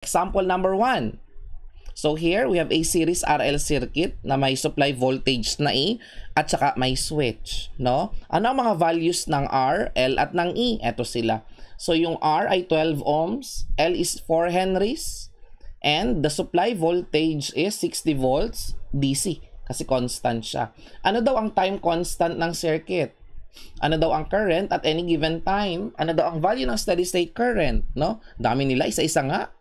Example number 1. So here, we have a series RL circuit na may supply voltage na E at saka may switch, no? Ano ang mga values ng R, L at ng E? Ito sila. So yung R ay 12 ohms, L is 4 henries, and the supply voltage is 60 volts DC kasi constant siya. Ano daw ang time constant ng circuit? Ano daw ang current at any given time? Ano daw ang value ng steady state current, no? Dami nila, isa-isa nga.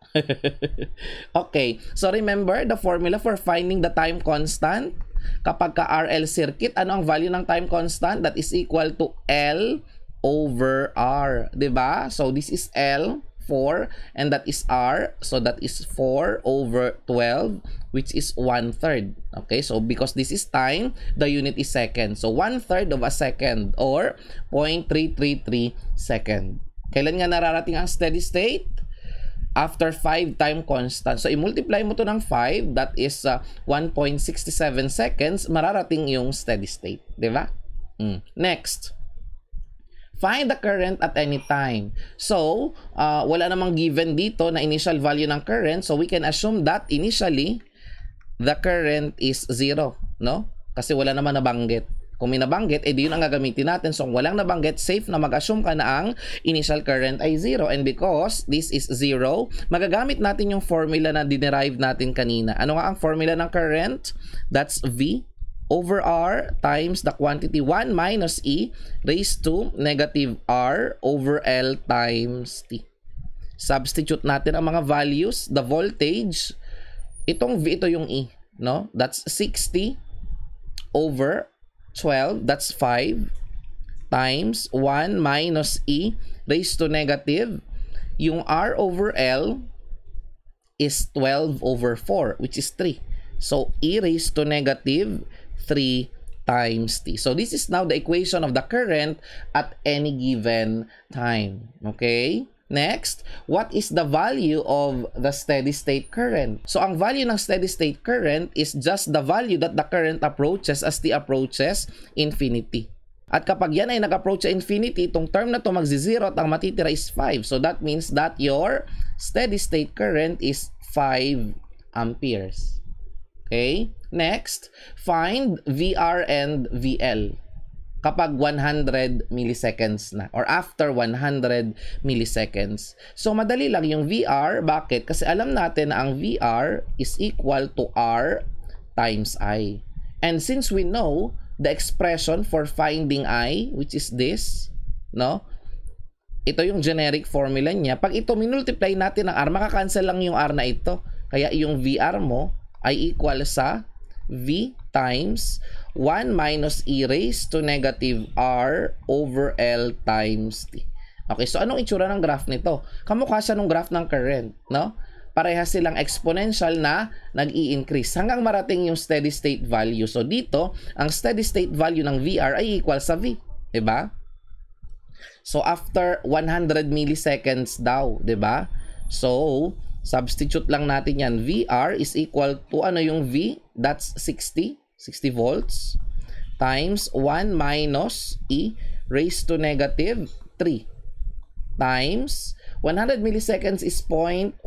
Okay, so remember the formula for finding the time constant. Kapag ka RL circuit, ano ang value ng time constant? That is equal to L over R, diba? So this is L, 4, and that is R, so that is 4 over 12, which is 1/3. Okay, so because this is time, the unit is second. So 1/3 of a second or 0.333 second. Kailan nga nararating ang steady state? After 5 time constant. So, i-multiply mo to ng 5, that is 1.67 seconds, mararating yung steady state. Diba? Next. Find the current at any time. So, wala namang given dito na initial value ng current. So, we can assume that initially, the current is 0. No? Kasi wala naman nabanggit. Kung may nabanggit, edi yun ang gagamitin natin. So, kung walang nabanggit, safe na mag-assume ka na ang initial current ay 0. And because this is 0, magagamit natin yung formula na dinerive natin kanina. Ano nga ang formula ng current? That's V over R times the quantity 1 minus E raised to negative R over L times T. Substitute natin ang mga values. The voltage, itong V, ito yung E. No? That's 60 over 12, that's 5, times 1 minus E raised to negative. Yung R over L is 12 over 4, which is 3. So, E raised to negative 3 times T. So, this is now the equation of the current at any given time. Okay? Next, what is the value of the steady state current? So, ang value ng steady state current is just the value that the current approaches as T approaches infinity. At kapag yan ay nag-approach sa infinity, itong term na to magzi-zero at ang matitira is 5. So, that means that your steady state current is 5 amperes. Okay? Next, find VR and VL. Kapag 100 milliseconds na or after 100 milliseconds. So, madali lang yung VR. Bakit? Kasi alam natin na ang VR is equal to R times I. And since we know the expression for finding I, which is this, no? Ito yung generic formula niya. Pag ito minultiply natin ng R, makakancel lang yung R na ito. Kaya yung VR mo ay equal sa V times 1 minus E raised to negative R over L times T. Okay, so anong itsura ng graph nito? Kamukha siya ng graph ng current, no? Parehas silang exponential na nag-i-increase hanggang marating yung steady state value. So dito, ang steady state value ng VR ay equal sa V, 'di ba? So after 100 milliseconds daw, 'di ba? So substitute lang natin yan. VR is equal to ano yung V? That's 60 volts times 1 minus E raised to negative 3 times 100 milliseconds is 0.1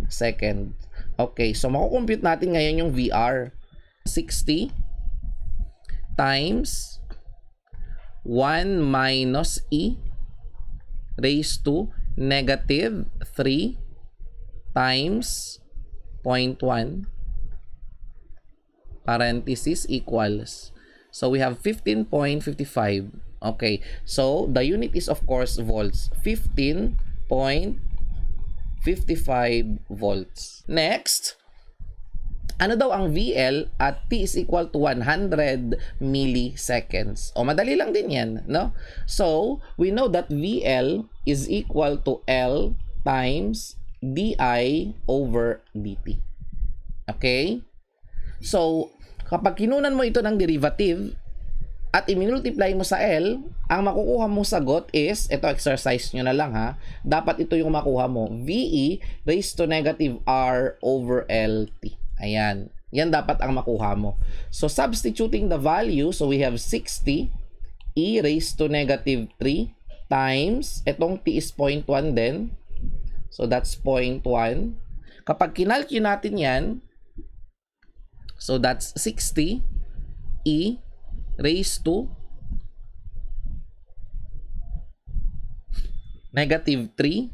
second. Okay, so makukompute natin ngayon yung VR. 60 times 1 minus E raised to negative 3 times 0.1 parenthesis equals. So we have 15.55. Okay, so the unit is of course volts. 15.55 volts. Next, ano daw ang VL at T is equal to 100 milliseconds? O madali lang din yan, no? So we know that VL is equal to L times di over dt. Okay? So, kapag kinunan mo ito ng derivative at i-multiply mo sa L, ang makukuha mong sagot is, ito exercise nyo na lang ha, dapat ito yung makuha mo, VE raised to negative R over LT. Ayan. Yan dapat ang makuha mo. So, substituting the value, so we have 60 E raised to negative 3 times, itong T is 0.1 din. So, that's 0.1. Kapag kinalculate natin yan, so that's 60 e raised to negative 3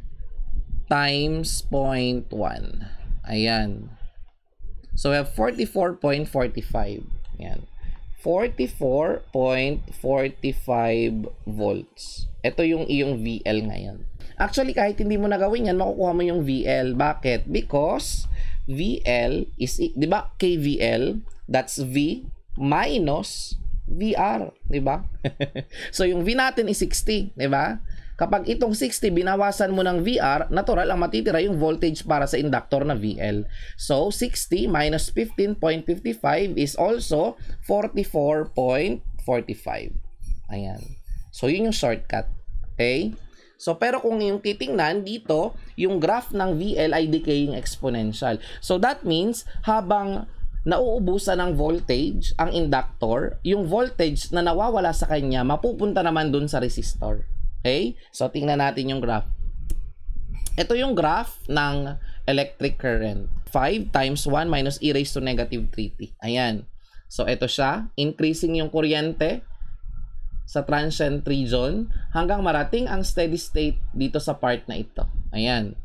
times 0.1. Ayan. So we have 44.45. Ayan. 44.45 volts. Ito yung iyong VL ngayon. Actually, kahit hindi mo na gawin yan, makukuha mo yung VL. Bakit? Because VL is, di ba, KVL, that's V minus VR, di ba? So, yung V natin is 60, di ba? Kapag itong 60, binawasan mo ng VR, natural ang matitira yung voltage para sa inductor na VL. So, 60 minus 15.55 is also 44.45. Ayan. So, yun yung shortcut. Okay? So, pero kung yung titingnan dito, yung graph ng VL ay decaying exponential. So, that means, habang nauubusan ng voltage ang inductor, yung voltage na nawawala sa kanya, mapupunta naman dun sa resistor. Okay? So, tingnan natin yung graph. Ito yung graph ng electric current. 5 times 1 minus e raised to negative 3t. Ayan. So, ito siya. Increasing yung kuryente sa transient region hanggang marating ang steady state dito sa part na ito. Ayan.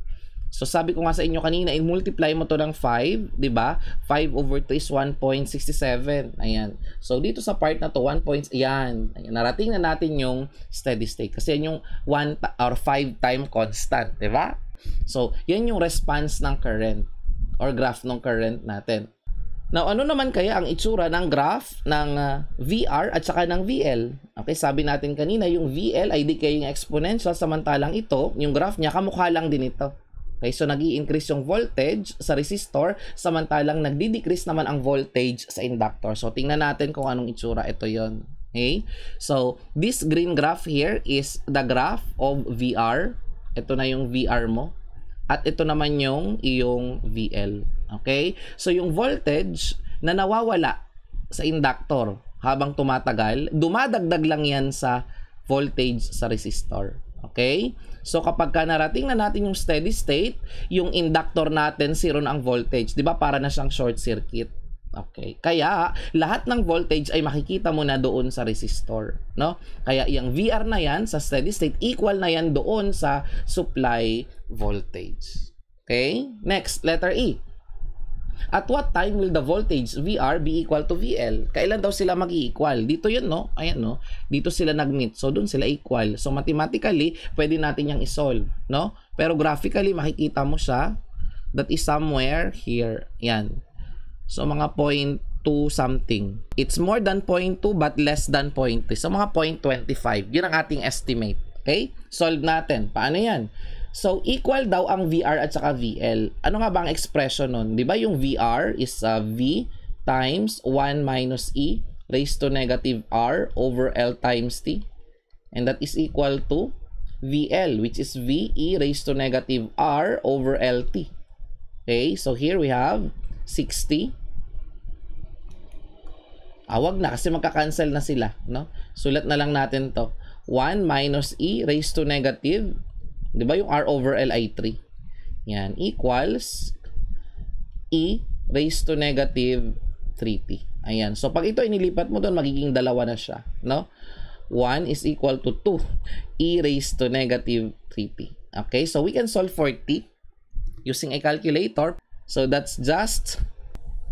So, sabi ko nga sa inyo kanina, i-multiply mo to ng 5, di ba? 5 over 3 is 1.67. Ayan. So, dito sa part na to, 1 point, ayan. Narating na natin yung steady state. Kasi yan yung 1 or 5 time constant, di ba? So, yan yung response ng current or graph ng current natin. Now, ano naman kaya ang itsura ng graph ng VR at saka ng VL? Okay, sabi natin kanina, yung VL ay decaying exponential, samantalang ito, yung graph niya, kamukha lang din ito. Okay, so nag-i-increase yung voltage sa resistor, samantalang nagdi-decrease naman ang voltage sa inductor. So, tingnan natin kung anong itsura. Ito yon. Okay? So, this green graph here is the graph of VR. Ito na yung VR mo. At ito naman yung iyong VL. Okay? So, yung voltage na nawawala sa inductor habang tumatagal, dumadagdag lang yan sa voltage sa resistor. Okay? So, kapag narating na natin yung steady state, yung inductor natin, zero na ang voltage. Di ba? Para na siyang short circuit. Okay? Kaya, lahat ng voltage ay makikita mo na doon sa resistor. No? Kaya, yung VR na yan, sa steady state, equal na yan doon sa supply voltage. Okay? Next, letter E. At what time will the voltage VR be equal to VL? Kailan daw sila mag-i-equal? Dito yun, no? Ayan, no? Dito sila nag-meet. So, dun sila equal. So, mathematically, pwede natin yung isolve, no? Pero graphically, makikita mo siya. That is somewhere here. Yan. So, mga 0.2 something. It's more than 0.2 but less than 0.3. So, mga 0.25. Yun ang ating estimate. Okay? Solve natin. Paano yan? So, equal daw ang VR at saka VL. Ano nga ba ang expression nun? Di ba yung VR is V times 1 minus E raised to negative R over L times T. And that is equal to VL, which is V E raised to negative R over LT. Okay, so here we have 60. Wag na kasi magka-cancel na sila. No? Sulat na lang natin to. 1 minus E raised to negative, di ba yung R over L ay 3? Yan, equals E raised to negative 3t. Ayan. So, pag ito inilipat mo doon, magiging dalawa na siya. No? 1 is equal to 2. E raised to negative 3t. Okay? So, we can solve for t using a calculator. So, that's just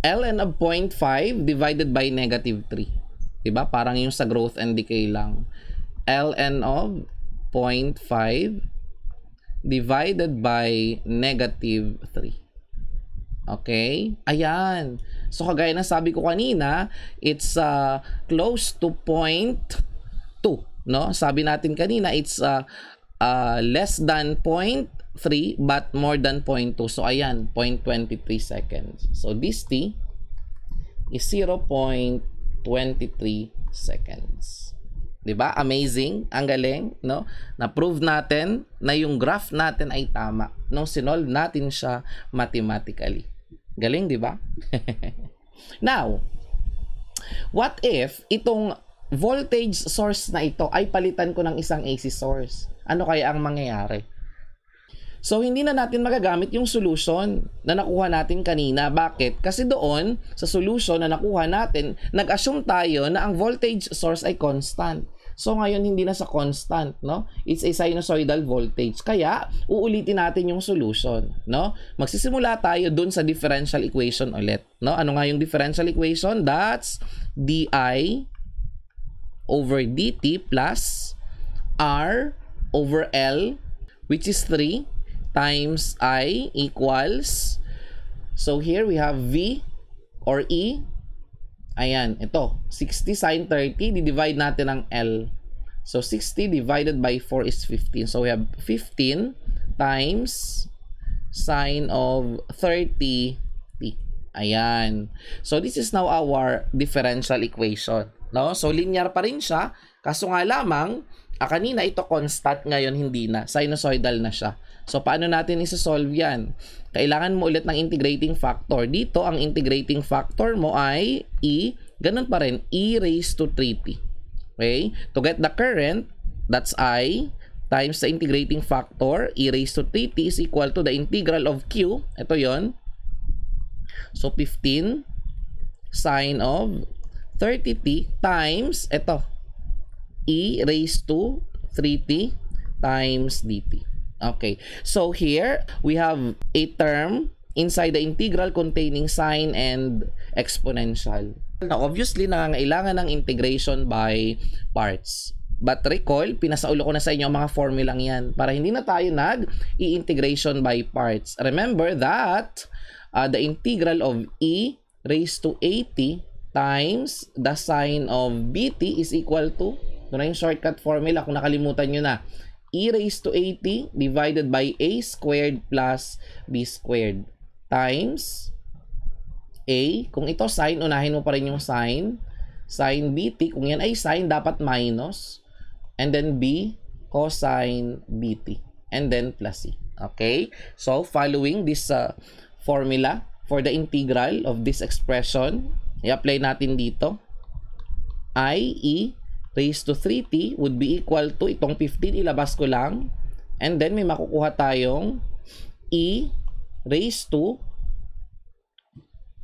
ln of 0.5 divided by negative 3. Diba? Parang yung sa growth and decay lang. ln of 0.5 divided by negative 3. Okay? Ayan. So, kagaya ng sabi ko kanina, it's close to 0.2. No? Sabi natin kanina, it's less than 0.3 but more than 0.2. So, ayan, 0.23 seconds. So, this T is 0.23 seconds. Diba? Amazing. Ang galing, no? Na-prove natin na yung graph natin ay tama. No? Sinolve natin siya mathematically. Galing, diba? Now, what if itong voltage source na ito ay palitan ko ng isang AC source? Ano kaya ang mangyayari? So, hindi na natin magagamit yung solution na nakuha natin kanina. Bakit? Kasi doon, sa solution na nakuha natin, nag-assume tayo na ang voltage source ay constant. So, ngayon, hindi na sa constant, no? It's a sinusoidal voltage. Kaya, uulitin natin yung solution, no? Magsisimula tayo doon sa differential equation ulit, no? Ano nga yung differential equation? That's di over dt plus r over L, which is 3, times I equals, so here we have V or E, ayan, ito, 60 sine 30, di-divide natin ang L. So, 60 divided by 4 is 15. So, we have 15 times sine of 30t. Ayan. So, this is now our differential equation. No? So, linear pa rin siya. Kaso nga lamang, kanina ito constant, ngayon hindi na. Sinusoidal na siya. So, paano natin isa-solve yan? Kailangan mo ulit ng integrating factor. Dito, ang integrating factor mo ay E, ganun pa rin, E raised to 3t. Okay? To get the current, that's I, times the integrating factor, E raised to 3t is equal to the integral of Q. Ito yon. So, 15 sine of 30t times, ito, E raised to 3t times dt. Okay, so here we have a term inside the integral containing sine and exponential. Now, obviously, nangangailangan ng integration by parts. But recall, pinasaulo ko na sa inyo ang mga formulang yan para hindi na tayo nag-i-integration by parts. Remember that the integral of E raised to 80 times the sine of bt is equal to, ito na yung shortcut formula kung nakalimutan nyo na, E raised to 80 divided by A squared plus B squared times A, kung ito sine, unahin mo pa rin yung sine bt, kung yan ay sine, dapat minus, and then B, cosine bt, and then plus C. Okay? So, following this formula for the integral of this expression, i-apply natin dito. I.E. raised to 3t would be equal to, itong 15, ilabas ko lang, and then may makukuha tayong E raised to,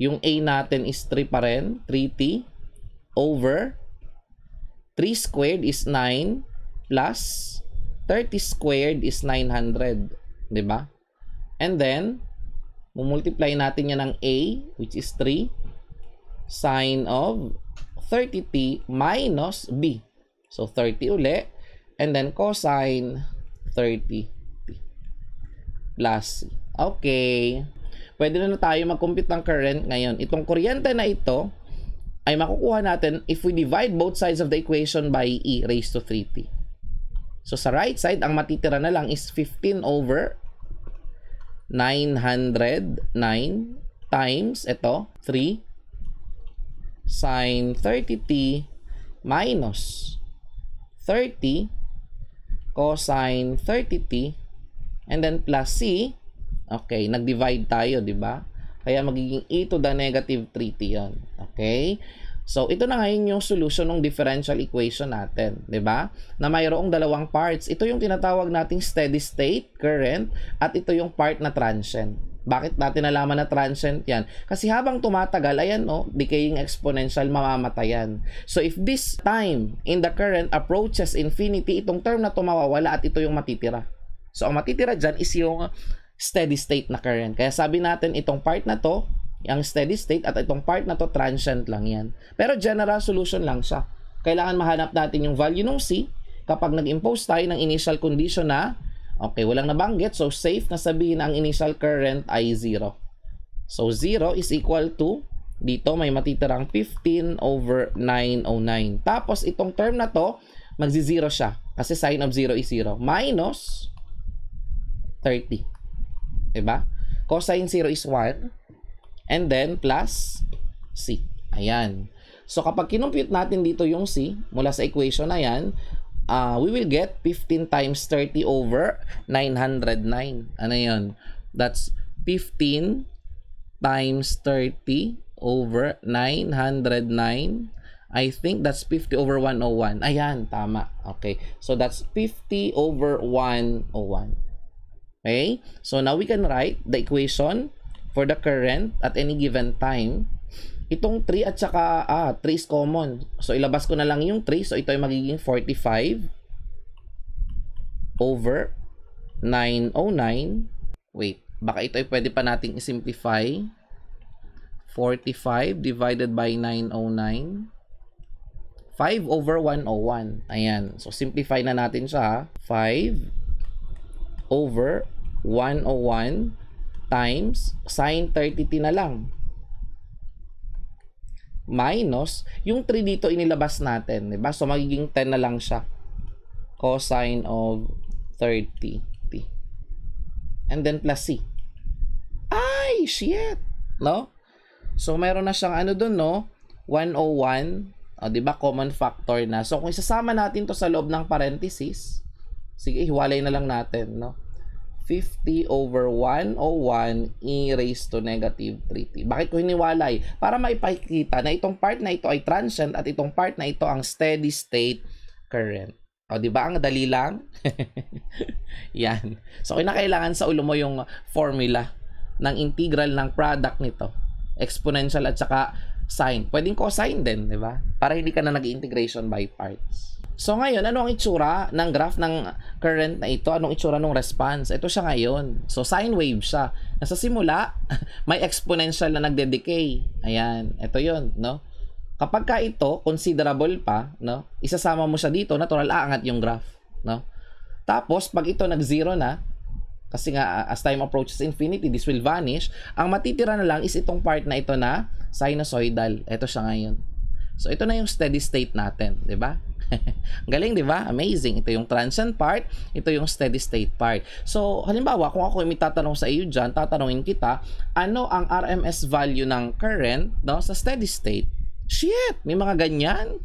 yung A natin is 3 pa rin, 3t, over 3 squared is 9, plus 30 squared is 900. Diba? And then, mumultiply natin yan ng A, which is 3, sine of 30t minus B. So, 30 uli. And then, cosine 30t plus C. Okay. Pwede na tayo mag-compute ng current ngayon. Itong kuryente na ito ay makukuha natin if we divide both sides of the equation by E raised to 3t. So, sa right side, ang matitira na lang is 15 over 909 times, ito, 3 sine 30t minus 30 cosine 30t and then plus C. Okay, nag-divide tayo, di ba? Kaya magiging e to the negative 3t yon. Okay? So, ito na ngayon yung solution ng differential equation natin, di ba? Na mayroong dalawang parts. Ito yung tinatawag nating steady state current at ito yung part na transient. Bakit natin nalaman na transient yan? Kasi habang tumatagal, ayan no, decaying exponential, mamamatayan. So if this time in the current approaches infinity, itong term na to mawawala at ito yung matitira. So ang matitira dyan is yung steady state na current. Kaya sabi natin itong part na to, yung steady state, at itong part na to, transient lang yan. Pero general solution lang siya. Kailangan mahanap natin yung value ng C kapag nag-impose tayo ng initial condition na okay, walang nabanggit. So, safe na sabihin na ang initial current ay 0. So, 0 is equal to, dito may matitirang 15 over 909. Tapos, itong term na to, magzi-0 siya. Kasi sine of 0 is 0. Minus 30. Diba? Cosine 0 is 1. And then, plus C. Ayan. So, kapag kinumpute natin dito yung C, mula sa equation na yan, we will get 15 times 30 over 909. Ano yun? That's 15 times 30 over 909. I think that's 50 over 101. Ayan, tama. Okay. So, that's 50 over 101. Okay? So now we can write the equation for the current at any given time. Itong 3 at saka 3 is common. So ilabas ko na lang yung 3. So ito ay magiging 45 over 909. Wait, baka ito ay pwede pa nating i-simplify. 45 divided by 909. 5 over 101. Ayan. So simplify na natin siya. 5 over 101 times sine 30t na lang. Minus, yung 3 dito inilabas natin, diba? So, magiging 10 na lang siya. Cosine of 30t. And then, plus c. Ay, shit! No? So, meron na siyang ano dun, no? 101. O, diba? Common factor na. So, kung isasama natin to sa loob ng parenthesis, sige, hiwalay na lang natin, no? 50 over 101 e raised to negative 3t. Bakit ko hiniwalay? Para maipakita na itong part na ito ay transient at itong part na ito ang steady state current. O, di ba? Ang dali lang? Yan. So, kinakailangan sa ulo mo yung formula ng integral ng product nito. Exponential at saka sine. Pwedeng cosine din, di ba? Para hindi ka na nag-integration by parts. So ngayon, ano ang itsura ng graph ng current na ito? Anong itsura ng response? Ito siya ngayon. So sine wave siya. Nasa simula, may exponential na nagde-decay. Ayan, ito 'yon, no? Kapag ka ito considerable pa, no? Isasama mo siya dito, natural aangat yung graph, no? Tapos pag ito nag-zero na, kasi nga as time approaches infinity, this will vanish. Ang matitira na lang is itong part na ito na sinusoidal. Ito siya ngayon. So ito na yung steady state natin, 'di ba? Galing, di ba? Amazing. Ito yung transient part, ito yung steady state part. So, halimbawa, kung ako may tatanong sa iyo dyan, tatanungin kita, ano ang RMS value ng current, no, sa steady state? Shit! May mga ganyan.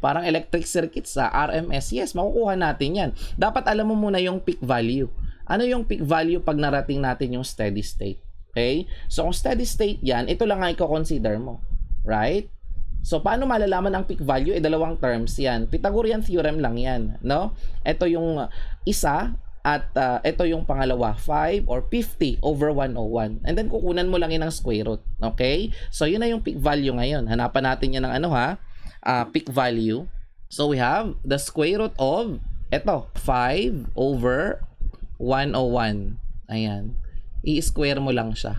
Parang electric circuit sa RMS. Yes, makukuha natin yan. Dapat alam mo muna yung peak value. Ano yung peak value pag narating natin yung steady state? Okay? So, kung steady state yan, ito lang ang i-consider mo. Right? So, paano malalaman ang peak value? Dalawang terms yan. Pythagorean theorem lang yan, no? Ito yung isa at ito yung pangalawa, 5 or 50 over 101. And then, kukunan mo lang yan ng square root. Okay? So, yun na yung peak value ngayon. Hanapan natin yan ng peak value. So, we have the square root of, ito, 5 over 101. Ayan. I-square mo lang siya.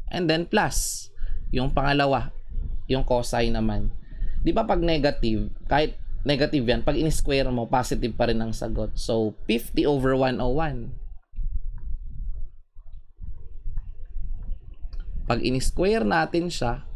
And then, plus, yung pangalawa, yung cosine naman. Di ba pag negative, kahit negative yan, pag in-square mo, positive pa rin ang sagot. So, 50 over 101. Pag in-square natin siya,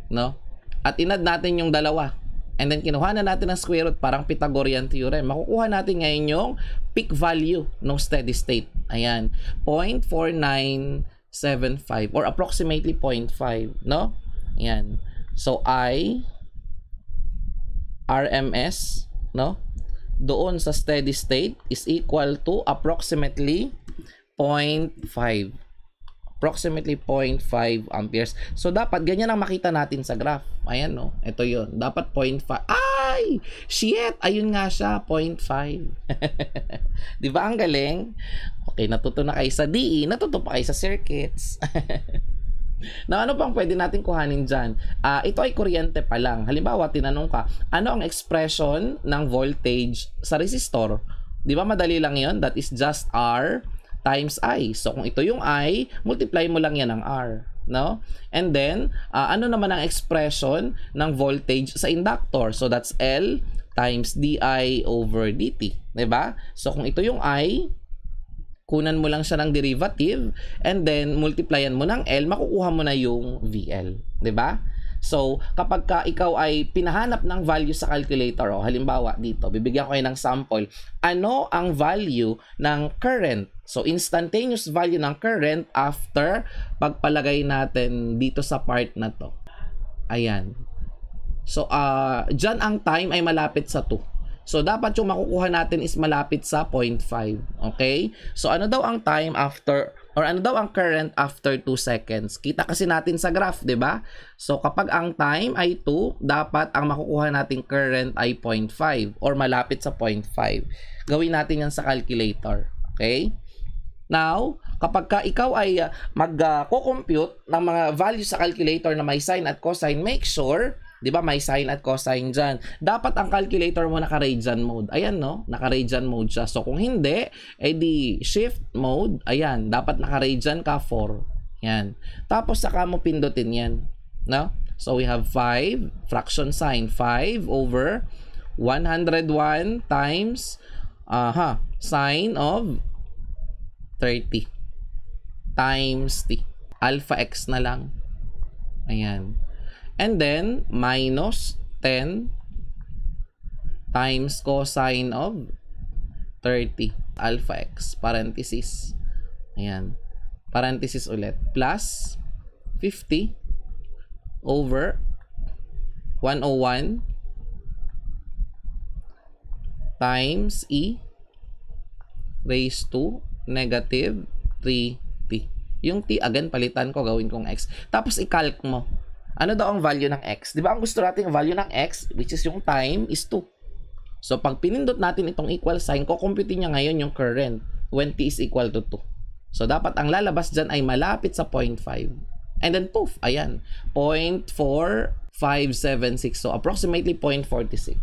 no? At inad natin yung dalawa. And then, kinuha na natin ang square root, parang Pythagorean theorem. Makukuha natin ngayon yung peak value ng steady state. Ayan. 0.4975 or approximately 0.5, no? Ayan. So, RMS, no? Doon sa steady state is equal to approximately 0.5. Approximately 0.5 amperes. So, dapat ganyan ang makita natin sa graph. Ayan, no? Ito yun. Dapat 0.5. Ay! Shit! Ayun nga siya, 0.5. Di ba ang galing? Okay, natuto na kayo sa DE, natuto pa kayo sa circuits. Na ano pang pwede natin kuhanin dyan? Ito ay kuryente pa lang. Halimbawa, tinanong ka, ano ang expression ng voltage sa resistor? Di ba madali lang yon? That is just R times I. So, kung ito yung I, multiply mo lang yan ng R. No? And then, ano naman ang expression ng voltage sa inductor? So, that's L times DI over DT. Di ba? So, kung ito yung I, kunan mo lang siya ng derivative and then multiplyan mo ng L, makukuha mo na yung VL, 'di ba? So, kapag ka ikaw ay pinahanap ng value sa calculator, halimbawa dito, bibigyan ko kayo ng sample. Ano ang value ng current? So, instantaneous value ng current after pagpalagay natin dito sa part na to. Ayan. So, dyan ang time ay malapit sa 2. So, dapat yung makukuha natin is malapit sa 0.5. Okay? So, ano daw ang time after, or ano daw ang current after 2 seconds? Kita kasi natin sa graph, di ba? So, kapag ang time ay 2, dapat ang makukuha nating current ay 0.5 or malapit sa 0.5. Gawin natin yan sa calculator. Okay? Now, kapag ka ikaw ay mag-compute ng mga values sa calculator na may sine at cosine, make sure, di ba, may sine at cosine dyan. Dapat ang calculator mo naka-radian mode. Ayan, no? Naka-radian mode siya. So, kung hindi, di shift mode. Ayan, dapat naka-radian ka 4. Yan. Tapos, saka mo pindutin yan. No? So, we have 5, fraction sign, 5 over 101 times, sine of 30 times t. Alpha x na lang. Ayan. And then, minus 10 times cosine of 30. Alpha x. Parenthesis. Ayan. Parenthesis ulit. Plus 50 over 101 times e raised to negative 3t. Yung t, again, palitan ko, gawin kong x. Tapos, i-calc mo. Ano daw ang value ng x? Di ba, ang gusto natin, value ng x, which is yung time, is 2. So, pag pinindot natin itong equal sign, kukumpute niya ngayon yung current when t is equal to 2. So, dapat ang lalabas dyan ay malapit sa 0.5. And then, poof, ayan, 0.4576. So, approximately 0.46.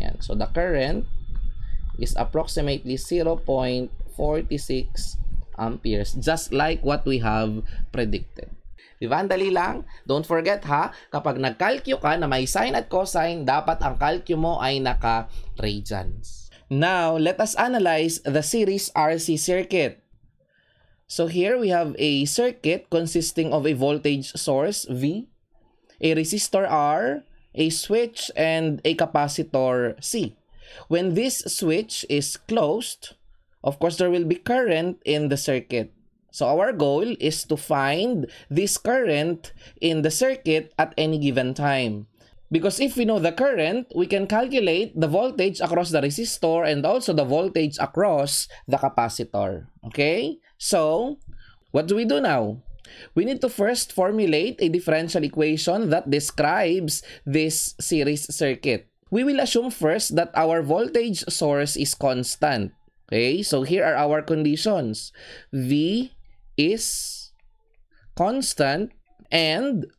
Yan. So, the current is approximately 0.46 amperes, just like what we have predicted. Diba? Dali lang. Don't forget ha, kapag nag-calcu ka na may sine at cosine, dapat ang calcu mo ay naka-radians. Now, let us analyze the series RC circuit. So here we have a circuit consisting of a voltage source V, a resistor R, a switch, and a capacitor C. When this switch is closed, of course, there will be current in the circuit. So our goal is to find this current in the circuit at any given time. Because if we know the current, we can calculate the voltage across the resistor and also the voltage across the capacitor. Okay? So, what do we do now? We need to first formulate a differential equation that describes this series circuit. We will assume first that our voltage source is constant. Okay, so here are our conditions. V is constant and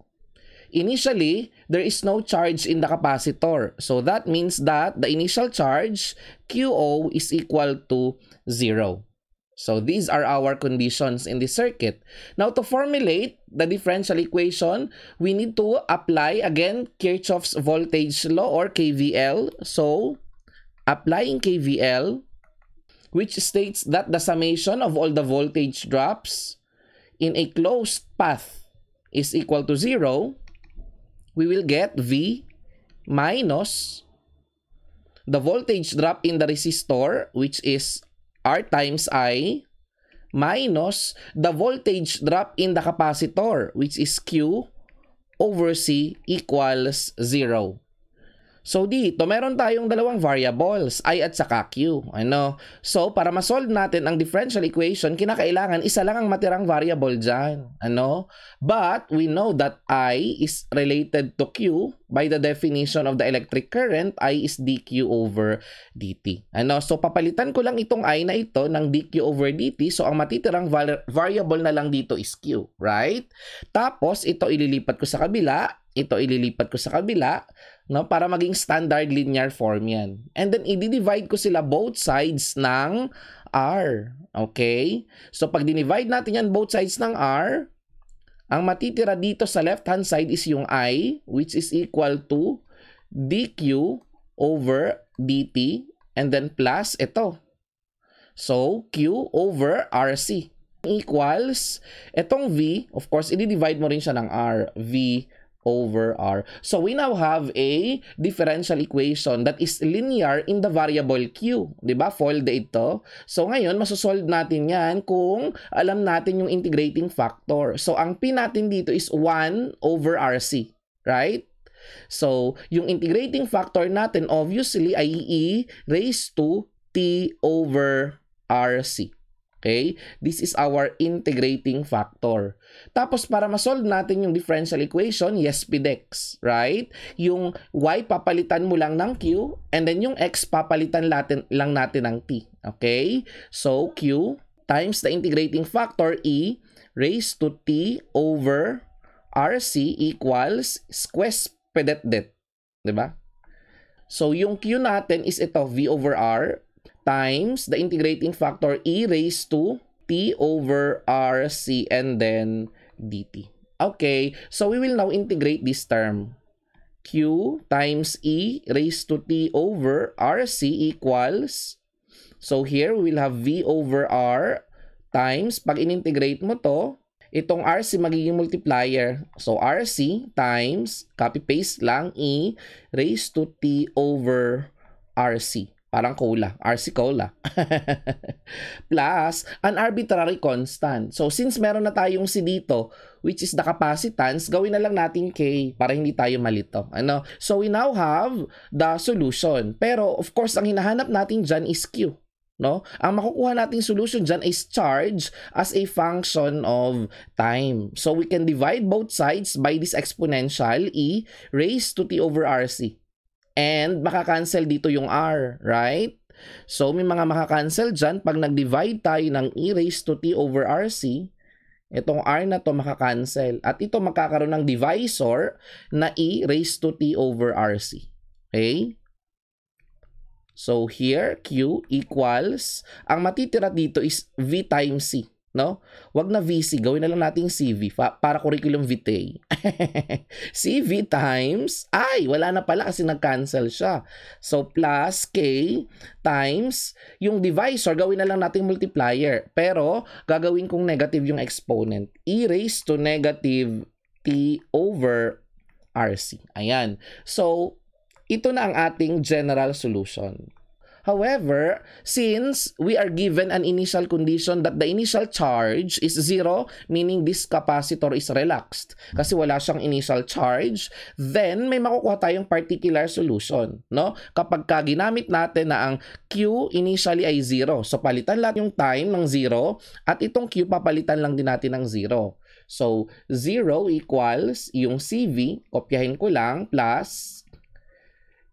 initially, there is no charge in the capacitor. So that means that the initial charge, QO, is equal to 0. So these are our conditions in the circuit. Now to formulate the differential equation, we need to apply again Kirchhoff's voltage law or KVL. So applying KVL, which states that the summation of all the voltage drops in a closed path is equal to 0, we will get V minus the voltage drop in the resistor, which is R times I, minus the voltage drop in the capacitor, which is Q over C equals 0. So dito, meron tayong dalawang variables, I at saka Q. Ano? So, para ma-solve natin ang differential equation, kinakailangan isa lang ang matirang variable dyan. Ano? But, we know that I is related to Q by the definition of the electric current. I is dQ over dt. Ano? So, papalitan ko lang itong I na ito ng dQ over dt. So, ang matitirang variable na lang dito is Q. Right? Tapos, ito ililipat ko sa kabila. Ito ililipat ko sa kabila, no, para maging standard linear form yan. And then, i-divide ko sila both sides ng R. Okay? So, pag dinivide natin yan both sides ng R, ang matitira dito sa left-hand side is yung I, which is equal to dQ over dt, and then plus ito. So, Q over RC equals, itong V, of course, i-divide mo rin siya ng R. V over R. So, we now have a differential equation that is linear in the variable Q. Diba? Fold ito. So, ngayon, masosolve natin yan kung alam natin yung integrating factor. So, ang P natin dito is 1 over RC. Right? So, yung integrating factor natin, obviously, ay E raised to T over RC. Okay? This is our integrating factor. Tapos, para ma-solve natin yung differential equation, yes, PDEX. Right? Yung Y, papalitan mo lang ng Q, and then yung X, papalitan lang natin ng T. Okay? So, Q times the integrating factor e raised to t over rc equals squares pedet-det. Diba? So, yung q natin is ito, v over r times the integrating factor e raised to t over rc and then dt. Okay, so we will now integrate this term. Q times e raised to t over rc equals, so here we will have v over r times, pag in-integrate mo to, itong rc magiging multiplier. So rc times, copy-paste lang, e raised to t over rc. Parang cola. RC Cola. Plus, an arbitrary constant. So, since meron na tayong C dito, which is the capacitance, gawin na lang natin K para hindi tayo malito. Ano? So, we now have the solution. Pero, of course, ang hinahanap natin dyan is Q. No? Ang makukuha nating solution dyan is charge as a function of time. So, we can divide both sides by this exponential e raised to t over rc. And makakancel dito yung r, right? So, may mga makakancel dyan. Pag nag-divide tayo ng e raised to t over rc, itong r na to makakancel. At ito magkakaroon ng divisor na e raised to t over rc. Okay? So, here, q equals, ang matitira dito is v times c. No? Wag na VC, gawin na lang nating CV para curriculum vitae. CV times, wala na pala kasi nag-cancel siya. So, plus K times, yung divisor, gawin na lang nating multiplier. Pero, gagawin kong negative yung exponent. E raised to negative T over RC. Ayan. So, ito na ang ating general solution. However, since we are given an initial condition that the initial charge is 0, meaning this capacitor is relaxed, kasi wala siyang initial charge, then may makukuha tayong particular solution. No? Kapag ginamit natin na ang Q initially ay 0, so palitan lang yung time ng 0, at itong Q papalitan lang din natin ng 0. So, 0 equals yung CV, kopyahin ko lang, plus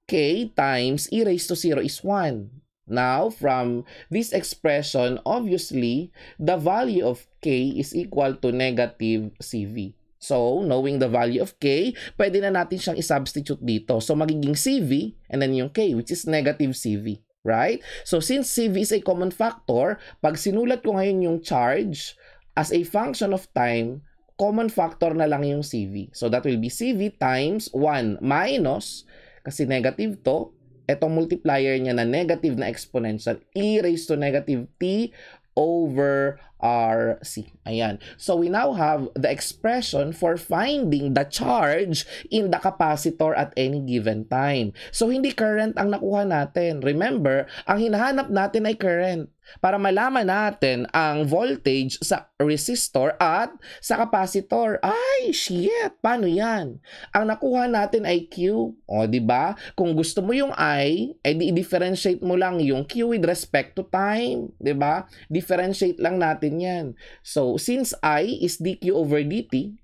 K times e raised to 0 is 1. Now, from this expression, obviously, the value of K is equal to negative CV. So, knowing the value of K, pwede na natin siyang i-substitute dito. So, magiging CV and then yung K, which is negative CV. Right? So, since CV is a common factor, pag sinulat ko ngayon yung charge as a function of time, common factor na lang yung CV. So, that will be CV times 1 minus, kasi negative to, etong multiplier niya na negative na exponential, e raised to negative t over RC. Ayan. So, we now have the expression for finding the charge in the capacitor at any given time. So, hindi current ang nakuha natin. Remember, ang hinahanap natin ay current para malaman natin ang voltage sa resistor at sa capacitor. Ay, shit! Paano yan? Ang nakuha natin ay Q. O, diba? Kung gusto mo yung I, i-differentiate mo lang yung Q with respect to time. Diba? Differentiate lang natin yan. So, since I is dQ over dt,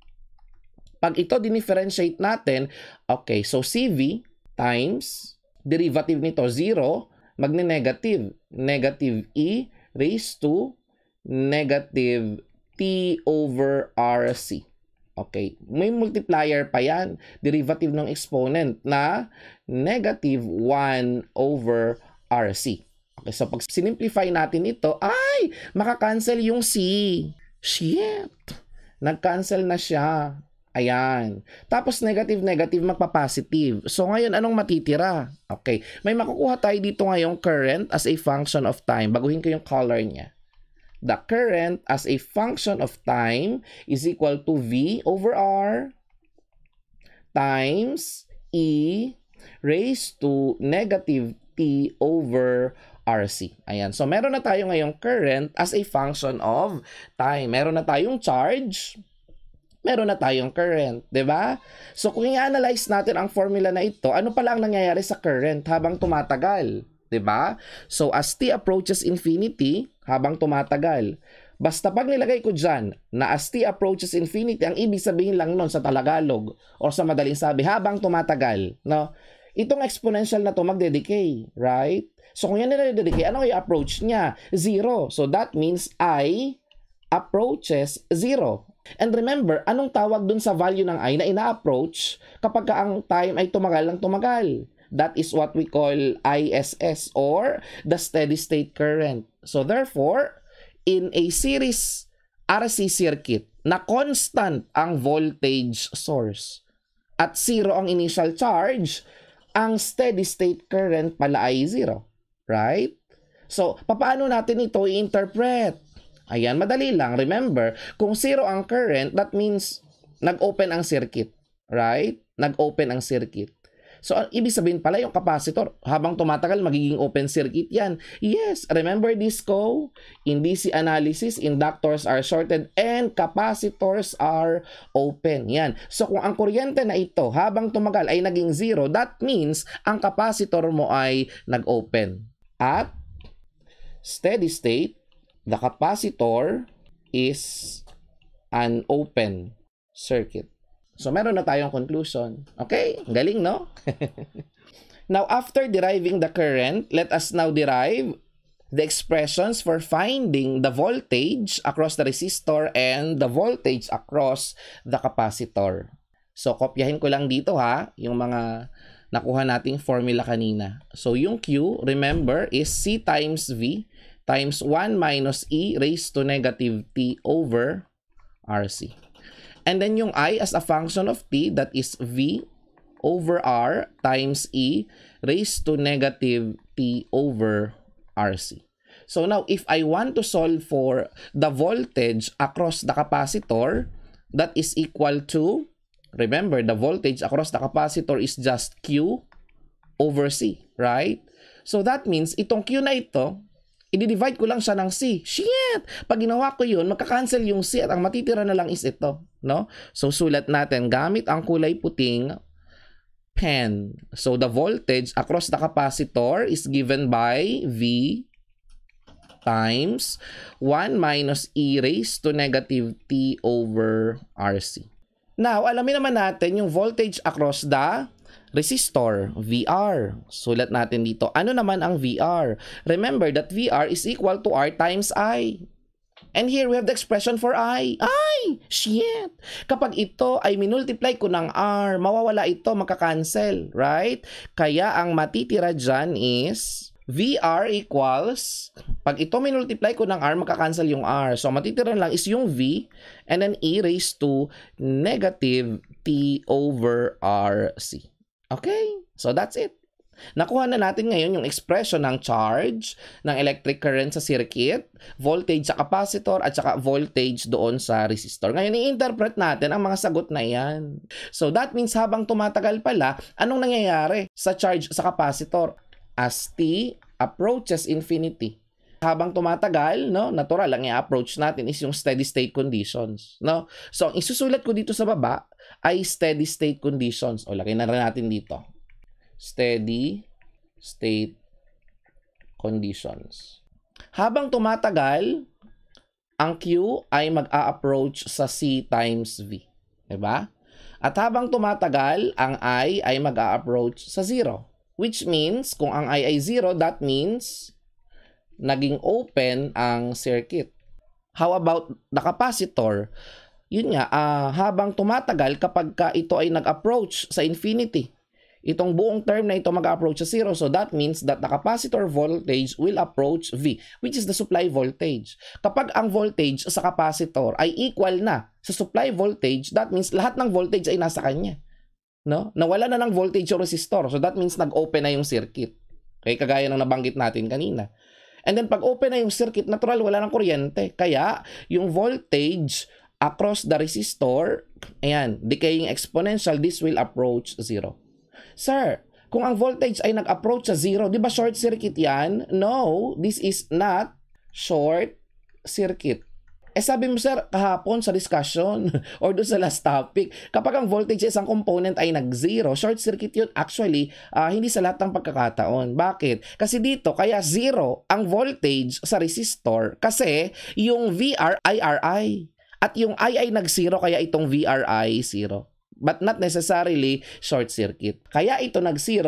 pag ito dinifferentiate natin, okay, so CV times, derivative nito 0, magne-negative. Negative E raised to negative T over RC. Okay. May multiplier pa yan. Derivative ng exponent na negative 1 over RC. Okay. So, pag sinimplify natin ito, ay! Makakancel yung C. Shit! Nag-cancel na siya. Ayan. Tapos negative, magpa-positive. So ngayon, anong matitira? Okay. May makukuha tayo dito ngayong current as a function of time. Baguhin ko yung color niya. The current as a function of time is equal to V over R times E raised to negative T over RC. Ayan. So meron na tayo ngayong current as a function of time. Meron na tayong charge, meron na tayong current, 'di ba? So kung i-analyze natin ang formula na ito, ano pala ang nangyayari sa current habang tumatagal, 'di ba? So as t approaches infinity, habang tumatagal, basta pag nilagay ko diyan na as t approaches infinity, ang ibig sabihin lang noon sa Tagalog or sa madaling sabi, habang tumatagal, no? Itong exponential na to magde-decay, right? So kung yan nire-decay, ano yung approach niya? 0. So that means I approaches 0. And remember, anong tawag dun sa value ng I na ina-approach kapag ang time ay tumagal ng tumagal? That is what we call ISS or the steady state current. So therefore, in a series RC circuit na constant ang voltage source at 0 ang initial charge, ang steady state current pala ay 0. Right? So, paano natin ito i-interpret? Ayan, madali lang. Remember, kung 0 ang current, that means nag-open ang circuit. Right? Nag-open ang circuit. So, ibig sabihin pala yung capacitor, habang tumatagal, magiging open circuit yan. Yes, remember this ko? In DC analysis, inductors are shorted and capacitors are open. Yan. So, kung ang kuryente na ito, habang tumagal ay naging 0, that means ang capacitor mo ay nag-open. At steady state, the capacitor is an open circuit. So, meron na tayong conclusion. Okay? Galing, no? Now, after deriving the current, let us now derive the expressions for finding the voltage across the resistor and the voltage across the capacitor. So, kopyahin ko lang dito ha, yung mga nakuha nating formula kanina. So, yung Q, remember, is C times V times 1 minus E raised to negative T over RC. And then yung I as a function of T, that is V over R times E raised to negative T over RC. So now, if I want to solve for the voltage across the capacitor, that is equal to, remember, the voltage across the capacitor is just Q over C, right? So that means, itong Q na ito, i-divide ko lang siya ng C. Shit! Pag ginawa ko yun, magka-cancel yung C at ang matitira na lang is ito. No? So, sulat natin gamit ang kulay puting pen. So, the voltage across the capacitor is given by V times 1 minus E raised to negative T over RC. Now, alamin naman natin yung voltage across the resistor, VR. Sulat natin dito. Ano naman ang VR? Remember that VR is equal to R times I. And here we have the expression for I. Ay! Shit! Kapag ito ay minultiply ko ng R, mawawala ito, magka-cancel. Right? Kaya ang matitira dyan is VR equals, pag ito minultiply ko ng R, magka-cancel yung R. So, matitira lang is yung V and then E raised to negative T over RC. Okay? So, that's it. Nakuha na natin ngayon yung expression ng charge, ng electric current sa circuit, voltage sa capacitor, at saka voltage doon sa resistor. Ngayon, i-interpret natin ang mga sagot na yan. So, that means habang tumatagal pala, anong nangyayari sa charge sa capacitor? As T approaches infinity. Habang tumatagal, no, natural lang i-approach natin is yung steady state conditions, no? So, ang isusulat ko dito sa baba ay steady state conditions. O, lagay na rin natin dito. Steady state conditions. Habang tumatagal, ang Q ay mag-a-approach sa C times V. Diba? At habang tumatagal, ang I ay mag-a-approach sa 0. Which means, kung ang I ay 0, that means naging open ang circuit. How about the capacitor? Yun nga, habang tumatagal, kapag ito ay nag-approach sa infinity, itong buong term na ito mag-approach sa 0. So that means that the capacitor voltage will approach V, which is the supply voltage. Kapag ang voltage sa capacitor ay equal na sa supply voltage, that means lahat ng voltage ay nasa kanya. No? Nawala na ng voltage yung resistor. So that means nag-open na yung circuit. Okay, kagaya ng nabanggit natin kanina. And then pag open na yung circuit, natural wala ng kuryente. Kaya yung voltage across the resistor, ayan, decaying exponential, this will approach 0. Sir, kung ang voltage ay nag-approach sa 0, di ba short circuit yan? No, this is not short circuit. Sabi mo, sir, kahapon sa discussion or doon sa last topic, kapag ang voltage sa isang component ay nag-0, short circuit yun. Actually, hindi sa lahat ng pagkakataon. Bakit? Kasi dito, kaya 0 ang voltage sa resistor kasi yung VR ay RI. At yung I ay nag-0, kaya itong VR ay 0. But not necessarily short circuit. Kaya ito nag-0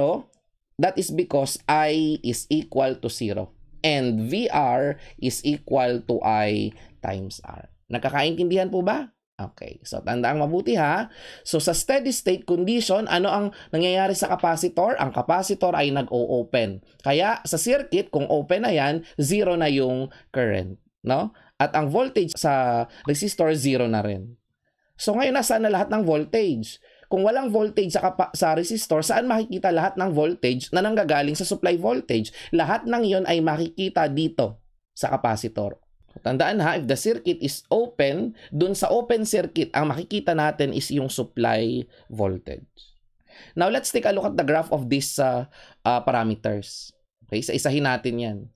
That is because I is equal to 0 and VR is equal to I times R. Nakakaintindihan po ba? Okay, so tandaan mabuti ha. So sa steady state condition, ano ang nangyayari sa capacitor? Ang capacitor ay nag-o-open. Kaya sa circuit, kung open na yan, 0 na yung current, no? At ang voltage sa resistor, 0 na rin. So ngayon, nasaan na lahat ng voltage? Kung walang voltage sa resistor, saan makikita lahat ng voltage na nanggagaling sa supply voltage? Lahat ng yon ay makikita dito sa capacitor. Tandaan ha, if the circuit is open, dun sa open circuit, ang makikita natin is yung supply voltage. Now, let's take a look at the graph of these parameters. Okay, isa-isahin natin yan.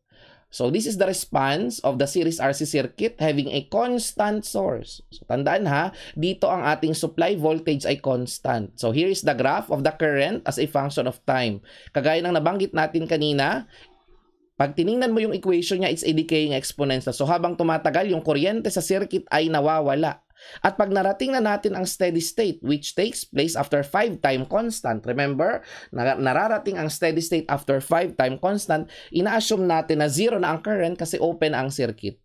So, this is the response of the series RC circuit having a constant source. So, tandaan ha, dito ang ating supply voltage ay constant. So, here is the graph of the current as a function of time. Kagaya ng nabanggit natin kanina, pag tiningnan mo yung equation niya, it's a decaying exponential. So habang tumatagal, yung kuryente sa circuit ay nawawala. At pag narating na natin ang steady state, which takes place after 5 time constant, remember, nararating ang steady state after 5 time constant, ina-assume natin na 0 na ang current kasi open ang circuit.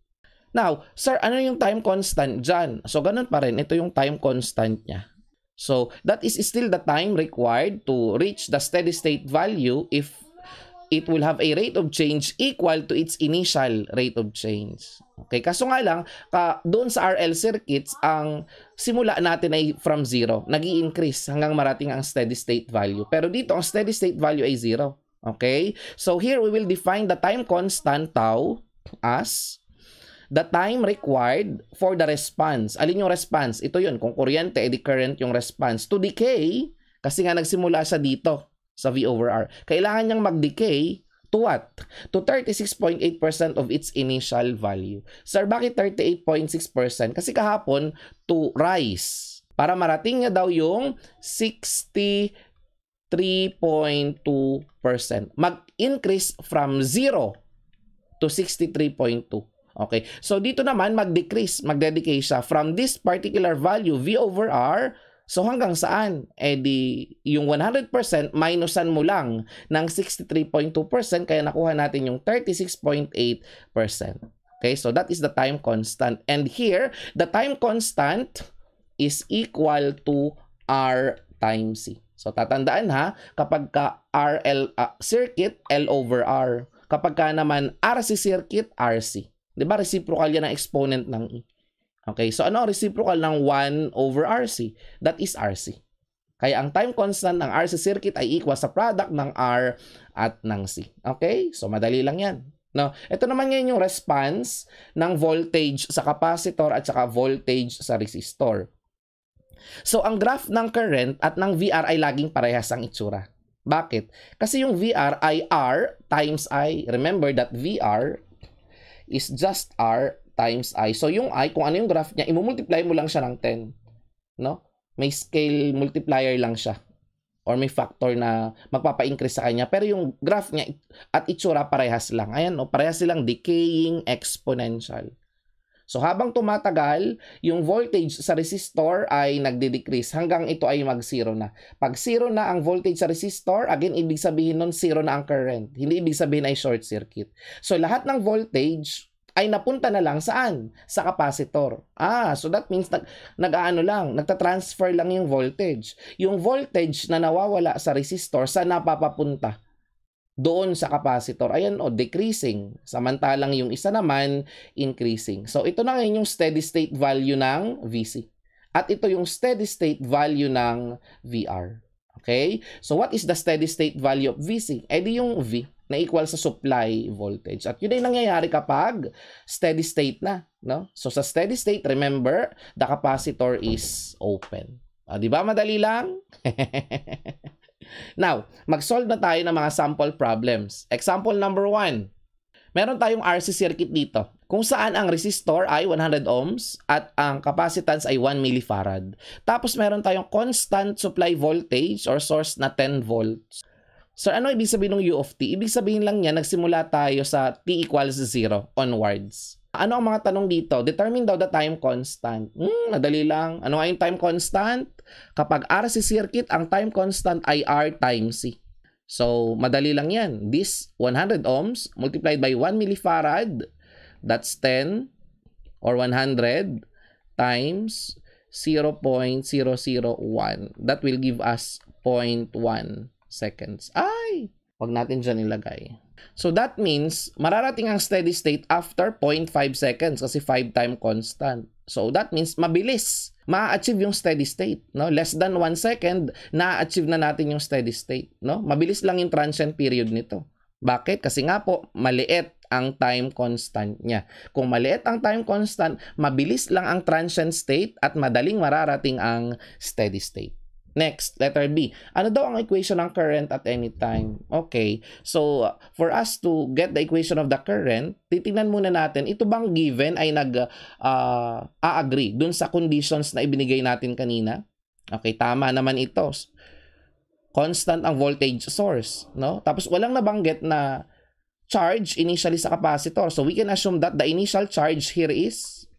Now, sir, ano yung time constant dyan? So ganun pa rin, ito yung time constant niya. So that is still the time required to reach the steady state value if it will have a rate of change equal to its initial rate of change. Okay, kaso nga lang, doon sa RL circuits, ang simula natin ay from 0. Nag-i-increase hanggang marating ang steady state value. Pero dito, ang steady state value ay 0. Okay? So here, we will define the time constant tau as the time required for the response. Alin yung response? Ito yun. Kung kuryente, edi current yung response. To decay, kasi nga nagsimula siya dito sa V over R. Kailangan niyang mag-decay to what? To 36.8% of its initial value. Sir, bakit 38.6%? Kasi kahapon, to rise. Para marating niya daw yung 63.2%. Mag-increase from 0 to 63.2. Okay. So, dito naman, mag-decrease, mag-decay siya from this particular value, V over R. So hanggang saan? Eh di yung 100% minusan mo lang ng 63.2% kaya nakuha natin yung 36.8%. Okay, so that is the time constant. And here, the time constant is equal to R times C. So tatandaan ha, kapag ka RL circuit, L over R. Kapag ka naman RC circuit, RC. 'Di ba reciprocal yan ang exponent ng E? Okay, so ano ang reciprocal ng 1 over RC? That is RC. Kaya ang time constant ng RC circuit ay equal sa product ng R at ng C. Okay, so madali lang yan. No? Ito naman ngayon yung response ng voltage sa capacitor at saka voltage sa resistor. So ang graph ng current at ng VR ay laging parehas ang itsura. Bakit? Kasi yung VR ay R times I. Remember that VR is just R times I. So yung I, kung ano yung graph niya, imumultiply mo lang siya ng 10. No? May scale multiplier lang siya. Or may factor na magpapa-increase sa kanya. Pero yung graph niya at itsura parehas lang. Ayan, no? Parehas silang decaying exponential. So habang tumatagal, yung voltage sa resistor ay nagde-decrease hanggang ito ay mag-0 na. Pag 0 na ang voltage sa resistor, again, ibig sabihin nun 0 na ang current. Hindi ibig sabihin ay short circuit. So lahat ng voltage ay napunta na lang saan? Sa capacitor. So that means nagtatransfer lang yung voltage. Yung voltage na nawawala sa resistor, saan napapapunta? Doon sa capacitor. Ayan decreasing. Samantalang yung isa naman, increasing. So ito na ngayon yung steady state value ng VC. At ito yung steady state value ng VR. Okay? So what is the steady state value of VC? Di yung V na equal sa supply voltage. At yun ay nangyayari kapag steady state na. No? So sa steady state, remember, the capacitor is open. Di ba madali lang? Now, mag-solve na tayo ng mga sample problems. Example number 1. Meron tayong RC circuit dito kung saan ang resistor ay 100 ohms at ang capacitance ay 1 millifarad. Tapos meron tayong constant supply voltage or source na 10 volts. So ano ibig sabihin ng U of T? Ibig sabihin lang niya, nagsimula tayo sa T equals 0 onwards. Ano ang mga tanong dito? Determine daw the time constant. Madali lang. Ano nga yung time constant? Kapag RC circuit, ang time constant ay R times C. So, madali lang yan. This 100 ohms multiplied by 1 millifarad, that's 10 or 100 times 0.001. That will give us 0.1 seconds. Ay! Wag natin dyan ilagay. So, that means, mararating ang steady state after 0.5 seconds kasi 5 time constant. So, that means, mabilis. Ma-achieve yung steady state. No? Less than 1 second, na-achieve na natin yung steady state. No? Mabilis lang yung transient period nito. Bakit? Kasi nga po, maliit ang time constant niya. Kung maliit ang time constant, mabilis lang ang transient state at madaling mararating ang steady state. Next, letter B. Ano daw ang equation ng current at any time? Okay. So, for us to get the equation of the current, titingnan muna natin, ito bang given ay nag-agree dun sa conditions na ibinigay natin kanina? Okay, tama naman ito. Constant ang voltage source, no? Tapos walang nabanggit na charge initially sa capacitor. So, we can assume that the initial charge here is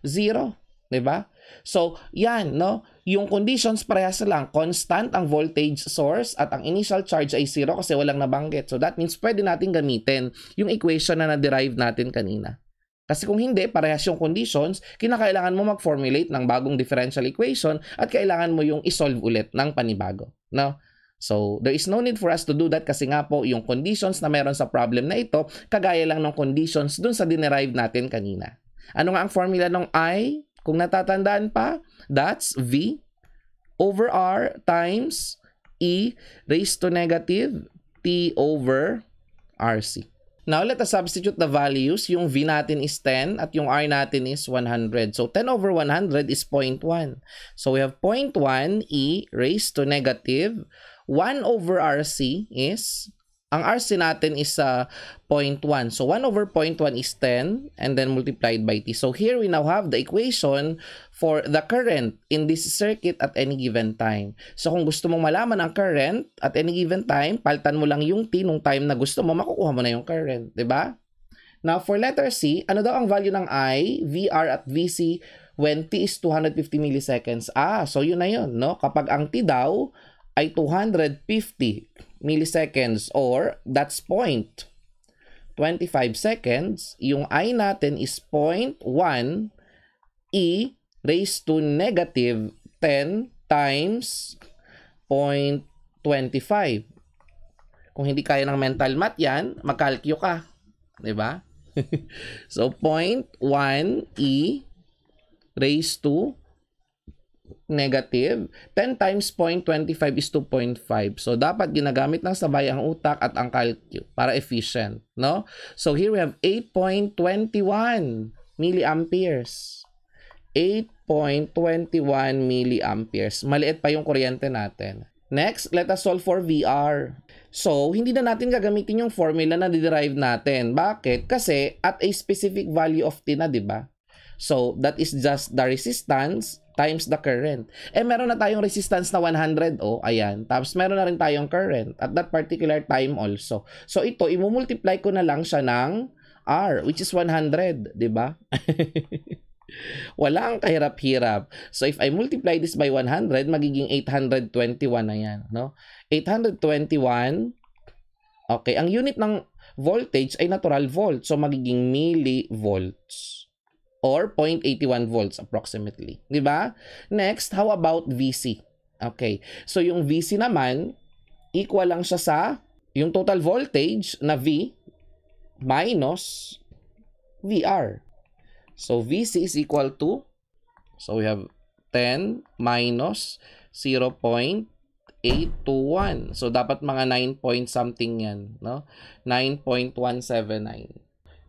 0. Diba? So, yan, no? Yung conditions parehas lang. Constant ang voltage source at ang initial charge ay 0 kasi walang nabanggit. So, that means pwede natin gamitin yung equation na na-derive natin kanina. Kasi kung hindi, parehas yung conditions, kinakailangan mo mag-formulate ng bagong differential equation at kailangan mo yung isolve ulit ng panibago. No? So, there is no need for us to do that kasi nga po yung conditions na meron sa problem na ito, kagaya lang ng conditions dun sa dinerive natin kanina. Ano nga ang formula ng I? Kung natatandaan pa, that's V over R times E raised to negative T over RC. Now, let us substitute the values. Yung V natin is 10 at yung R natin is 100. So, 10 over 100 is 0.1. So, we have 0.1 E raised to negative 1 over RC is, ang RC natin is 0.1. So, 1 over 0.1 is 10 and then multiplied by T. So, here we now have the equation for the current in this circuit at any given time. So, kung gusto mong malaman ang current at any given time, palitan mo lang yung T nung time na gusto mo, makukuha mo na yung current. Diba? Now, for letter C, ano daw ang value ng I, VR at VC when T is 250 milliseconds? So yun na yun, no? Kapag ang T daw ay 250 milliseconds or that's 0.25 seconds, yung I natin is 0.1 E raised to negative 10 times 0.25. Kung hindi kaya ng mental math yan, magkalkyo ka. Diba? So, 0.1 E raised to negative 10 times 0.25 is 2.5. So, dapat ginagamit ng sabay ang utak at ang calcu para efficient, no? So, here we have 8.21 milliamperes. 8.21 milliamperes. Maliit pa yung kuryente natin. Next, let us solve for VR. So, hindi na natin gagamitin yung formula na derive natin. Bakit? Kasi at a specific value of T na, di ba? So, that is just the resistance times the current. Meron na tayong resistance na 100, ayan. Tapos, meron na rin tayong current at that particular time also. So, ito, imumultiply ko na lang siya ng R, which is 100, di ba? Wala ang kahirap-hirap. So, if I multiply this by 100, magiging 821 na yan, no? 821, okay, ang unit ng voltage ay natural volt. So, magiging millivolts or 0.81 volts approximately. Diba? Next, how about VC? Okay. So, yung VC naman, equal lang siya sa yung total voltage na V minus VR. So, VC is equal to, so we have 10 minus 0.821. So, dapat mga 9 point something yan, no? 9.179.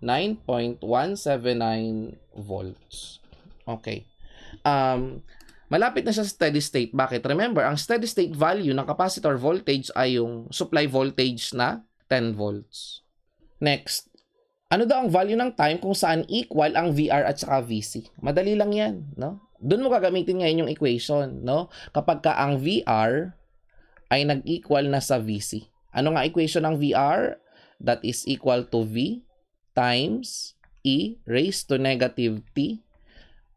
9.179 volts. Okay. Malapit na siya sa steady state. Bakit? Remember, ang steady state value ng capacitor voltage ay yung supply voltage na 10 volts. Next, ano daw ang value ng time kung saan equal ang VR at saka VC? Madali lang yan, no? Doon mo gagamitin ngayon yung equation, no? Kapag ka ang VR ay nag-equal na sa VC. Ano nga equation ng VR? That is equal to V times E raised to negative T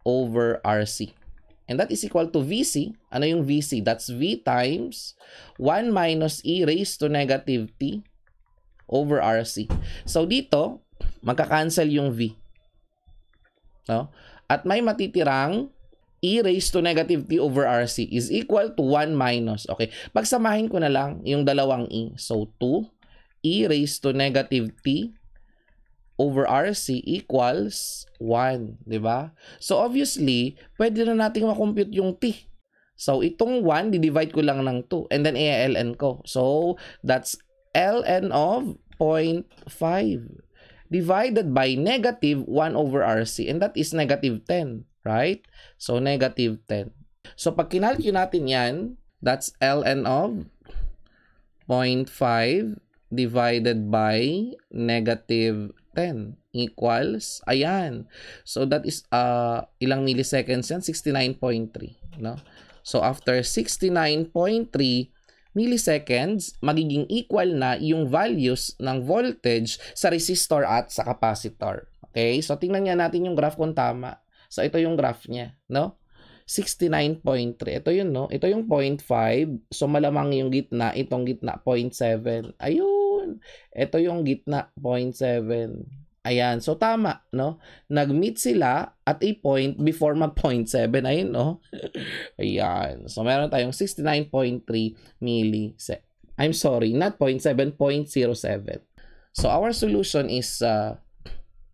over RC. And that is equal to VC. Ano yung VC? That's V times 1 minus e raised to negative t over RC. So dito, magka-cancel yung V. No? At may matitirang e raised to negative t over RC is equal to 1 minus. Okay, pagsamahin ko na lang yung dalawang e. So 2 e raised to negative t over RC equals 1, di ba? So obviously, pwede na nating makompute yung t. So itong 1, di-divide ko lang ng 2 and then i-ln ko. So that's ln of 0.5 divided by negative 1 over RC, and that is negative 10, right? So negative 10. So pag kinalculate natin yan, that's ln of 0.5 divided by negative 10 equals, ayan. So that is ilang milliseconds yan? 69.3, no? So after 69.3 milliseconds, magiging equal na yung values ng voltage sa resistor at sa capacitor. Okay? So tingnan nga natin yung graph kung tama. So ito yung graph niya, no? 69.3. Ito yun, no? Ito yung 0.5. So malamang yung gitna, itong gitna 0.7. Ayun. Ito yung gitna 0.7. Ayan. So tama, no? Nag-meet sila at a point before mag-0.7. Ayun, no? Ayan. So meron tayong 69.3 milliseconds. I'm sorry, not 0.7, 0.07. So our solution is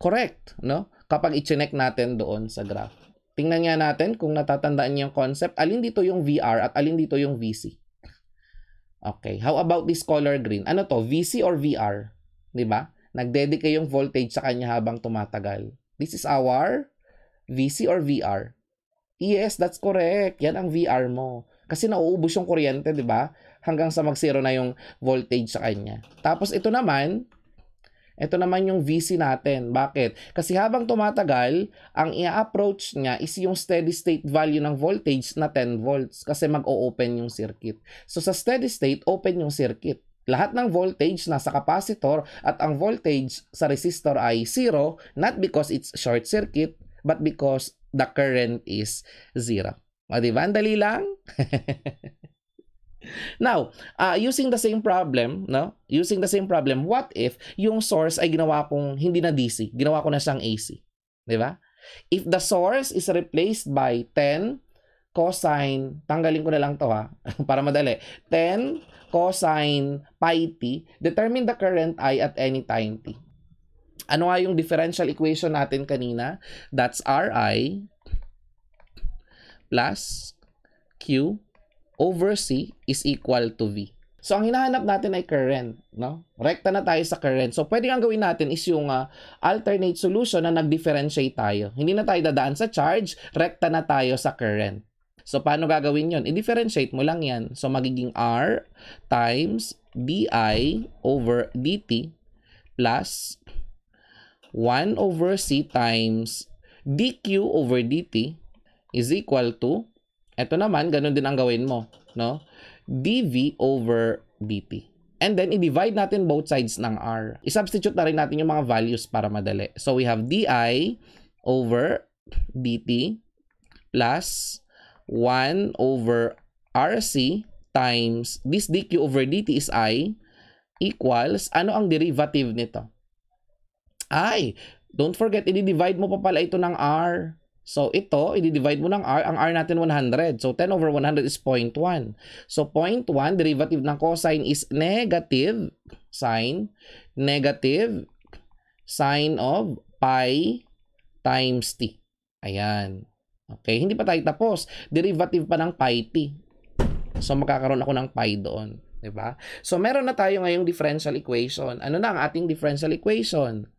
correct, no? Kapag i-check natin doon sa graph. Tingnan nga natin kung natatandaan niyo yung concept. Alin dito yung VR at alin dito yung VC? Okay. How about this color green? Ano to? VC or VR? Diba? Nagdedicate yung voltage sa kanya habang tumatagal. This is our VC or VR. Yes, that's correct. Yan ang VR mo. Kasi nauubos yung kuryente, diba? Hanggang sa mag-zero na yung voltage sa kanya. Tapos ito naman yung VC natin. Bakit? Kasi habang tumatagal, ang i-approach niya is yung steady state value ng voltage na 10 volts kasi mag-o-open yung circuit. So sa steady state, open yung circuit. Lahat ng voltage nasa capacitor at ang voltage sa resistor ay 0, not because it's short circuit, but because the current is 0. O, diba? Ang dali lang? Now, using the same problem, no? Using the same problem, what if yung source ay ginawa kong hindi na DC, ginawa ko na siyang AC, 'di ba? If the source is replaced by 10 cosine, tanggalin ko na lang 'to para madali. 10 cosine pi t, determine the current I at any time t. Ano nga yung differential equation natin kanina? That's Ri plus Q over C is equal to V. So, ang hinahanap natin ay current, no? Rekta na tayo sa current. So, pwede ang gawin natin is yung alternate solution na nag-differentiate tayo. Hindi na tayo dadaan sa charge, rekta na tayo sa current. So, paano gagawin yon? I-differentiate mo lang yan. So, magiging R times di over dt plus 1 over C times dq over dt is equal to, ito naman, ganun din ang gawin mo, no? dv over dt. And then, i-divide natin both sides ng R. I-substitute na rin natin yung mga values para madali. So, we have di over dt plus 1 over rc times this dq over dt is I equals, ano ang derivative nito? Ay, don't forget, i-divide mo pa pala ito ng R. So, ito, i-divide mo ng R. Ang R natin 100. So, 10 over 100 is 0.1. So, 0.1, derivative ng cosine is negative sine of pi times t. Ayan. Okay, hindi pa tayo tapos. Derivative pa ng pi t. So, magkakaroon ako ng pi doon. Diba? So, meron na tayo ngayong differential equation. Ano na ang ating differential equation?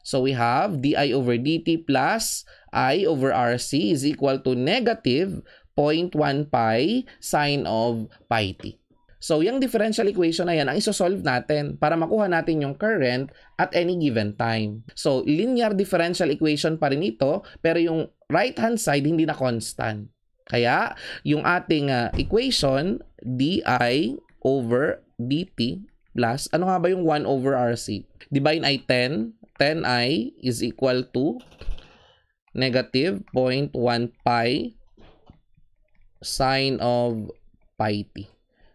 So, we have di over dt plus I over RC is equal to negative 0.1 pi sine of pi t. So, yung differential equation na yan ang isosolve natin para makuha natin yung current at any given time. So, linear differential equation pa rin ito, pero yung right-hand side hindi na constant. Kaya, yung ating equation, di over dt plus, ano nga ba yung 1 over RC? Divine ay 10. 10i is equal to negative 0.1 pi sine of pi t.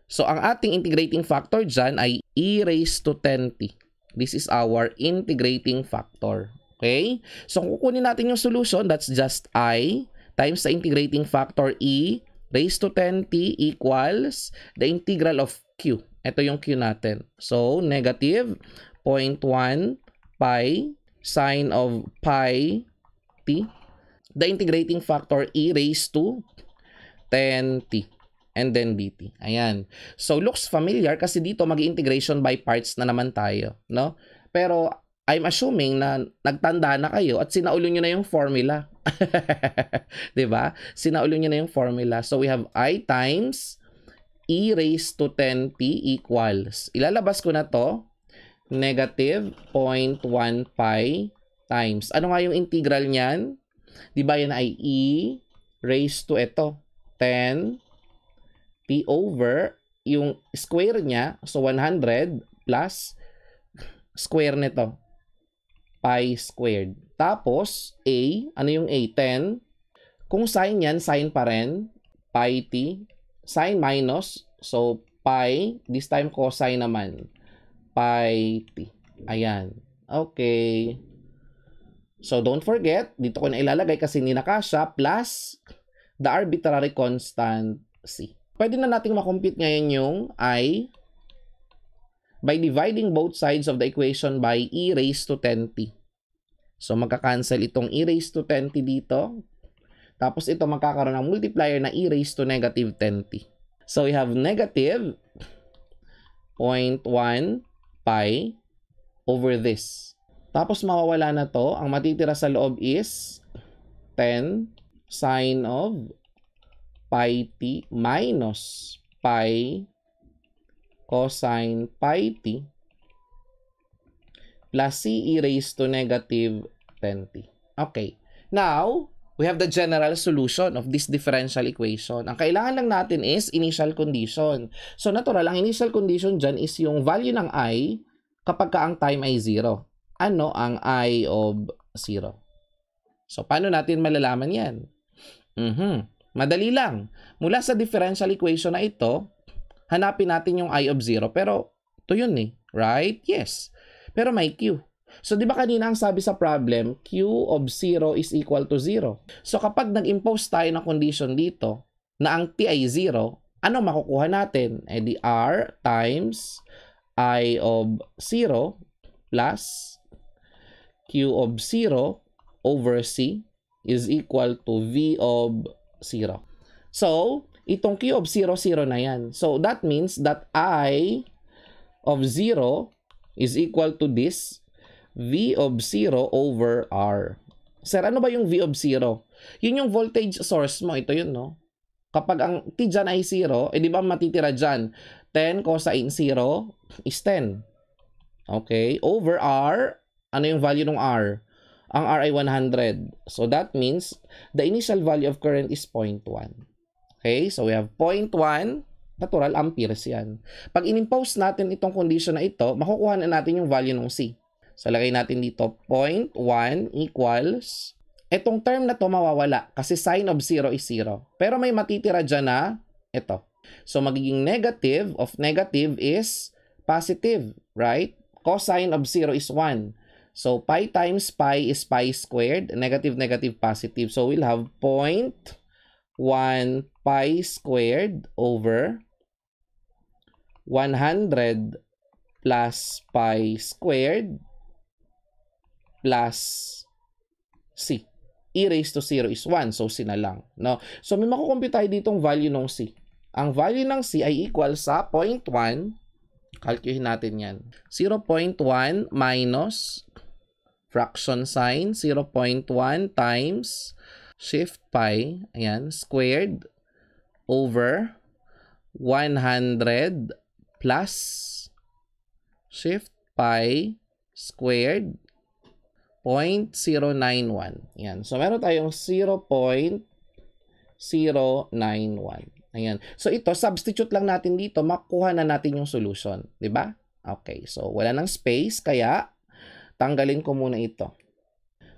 So, ang ating integrating factor dyan ay e raised to 10t. This is our integrating factor. Okay? So, kung kukunin natin yung solution, that's just I times the integrating factor e raised to 10t equals the integral of q. Ito yung q natin. So, negative 0.1 pi sine of pi t. The integrating factor e raised to 10t. And then dt. Ayan. So, looks familiar kasi dito mag-integration by parts na naman tayo. No? Pero, I'm assuming na nagtanda na kayo at sinaulo nyo na yung formula. Diba? Sinaulo nyo na yung formula. So, we have I times e raised to 10t equals. Ilalabas ko na to. Negative 0.1 pi times. Ano nga yung integral niyan? Diba yan ay e raised to ito. 10 t over yung square niya. So, 100 plus square nito. Pi squared. Tapos, a, ano yung a? 10. Kung sine yan, sine pa rin. Pi t. Sine minus. So, pi. This time, cosine naman. Pi t. Ayan. Okay. So, don't forget, dito ko na ilalagay kasi hindi nakasya, plus the arbitrary constant c. Pwede na nating makompute ngayon yung I by dividing both sides of the equation by e raised to 10t. So, magka-cancel itong e raised to 10t dito. Tapos, ito magkakaroon ng multiplier na e raised to negative 10t. So, we have negative 0.1 pi over this. Tapos, mawawala na to. Ang matitira sa loob is 10 sine of pi t minus pi cosine pi t plus c e raised to negative 10t. Okay. Now, we have the general solution of this differential equation. Ang kailangan lang natin is initial condition. So, natural, ang initial condition dyan is yung value ng I kapag ka ang time ay 0. Ano ang I of 0? So, paano natin malalaman yan? Madali lang. Mula sa differential equation na ito, hanapin natin yung I of 0. Pero, ito yun eh. Right? Yes. Pero may Q. So, di ba kanina ang sabi sa problem, Q of 0 is equal to 0. So, kapag nag-impose tayo ng condition dito, na ang T ay 0, ano makukuha natin? Eh di R times I of 0 plus Q of 0 over C is equal to V of 0. So, itong Q of 0, 0 na yan. So, that means that I of 0 is equal to this V of 0 over R. Sir, ano ba yung V of 0? Yun yung voltage source mo. Ito yun, no? Kapag ang T dyan ay 0, eh di ba matitira dyan? 10 cosine 0 is 10. Okay? Over R, ano yung value ng R? Ang R ay 100. So that means the initial value of current is 0.1. Okay? So we have 0.1. Natural, amperes yan. Pag inimpose natin itong condition na ito, makukuha na natin yung value ng C. So, lagay natin dito, 0.1 equals, etong term na to mawawala kasi sine of 0 is 0. Pero may matitira dyan na ito. So, magiging negative of negative is positive, right? Cosine of 0 is 1. So, pi times pi is pi squared, negative, negative, positive. So, we'll have 0.1 pi squared over 100 plus pi squared plus C. E raised to 0 is 1. So, C na lang. No? So, may makukompute tayo ditong value ng C. Ang value ng C ay equal sa 0.1. Calculate natin yan. 0.1 minus fraction sign. 0.1 times shift pi. Ayan. Squared over 100 plus shift pi squared 0.091. Yan. So, meron tayong 0.091. Ayan. So, ito, substitute lang natin dito, makuha na natin yung solution. Diba? Okay. So, wala nang space, kaya tanggalin ko muna ito.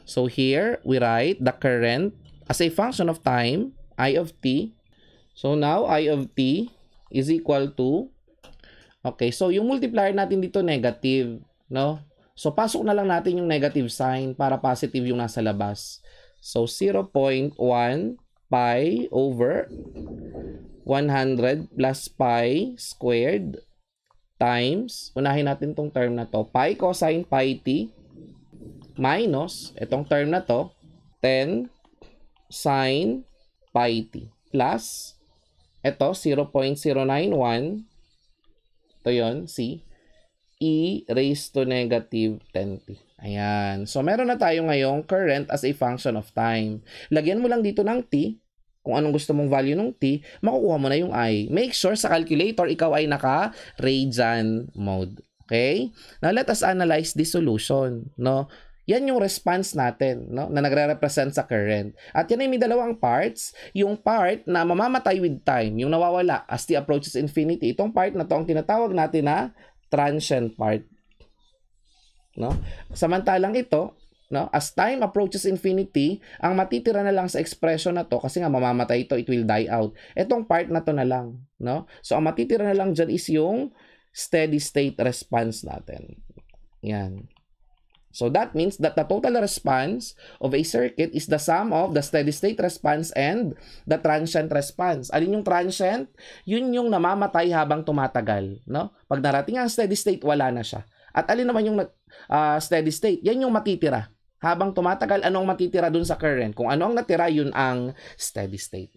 So, here, we write the current as a function of time, I of t. So now, I of t is equal to, okay, so yung multiplier natin dito negative, no? So pasok na lang natin yung negative sign para positive yung nasa labas. So 0.1 pi over 100 plus pi squared times, unahin natin tong term na to, pi cosine pi t minus, itong term na to, 10 sine pi t plus, ito 0.091, ito yun, C, e raised to negative 10t. Ayan. So, meron na tayo ngayong current as a function of time. Lagyan mo lang dito ng t, kung anong gusto mong value ng t, makukuha mo na yung I. Make sure sa calculator, ikaw ay naka-radian mode. Okay? Now, let us analyze this solution. No? Yan yung response natin, no? Na nagre-represent sa current. At yan ay may dalawang parts. Yung part na mamamatay with time, yung nawawala as t approaches infinity. Itong part na to ang tinatawag natin na transient part. No? Samantalang ito, no, as time approaches infinity, ang matitira na lang sa expression na to, kasi nga mamamatay ito, it will die out. Itong part na to na lang. No? So, ang matitira na lang dyan is yung steady state response natin. Yan. So that means that the total response of a circuit is the sum of the steady state response and the transient response. Alin yung transient? Yun yung namamatay habang tumatagal. No? Pag narating ang steady state, wala na siya. At alin naman yung steady state? Yan yung matitira. Habang tumatagal, ano ang matitira dun sa current? Kung ano ang natira, yun ang steady state.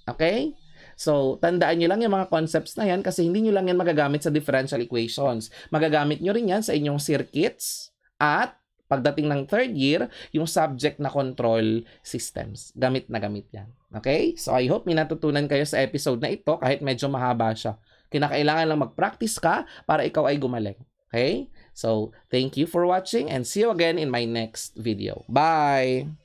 Okay? So, tandaan nyo lang yung mga concepts na yan kasi hindi nyo lang yan magagamit sa differential equations. Magagamit nyo rin yan sa inyong circuits at pagdating ng third year, yung subject na control systems. Gamit na gamit yan. Okay? So, I hope may natutunan kayo sa episode na ito kahit medyo mahaba siya. Kinakailangan lang mag-practice ka para ikaw ay gumaling. Okay? So, thank you for watching and see you again in my next video. Bye!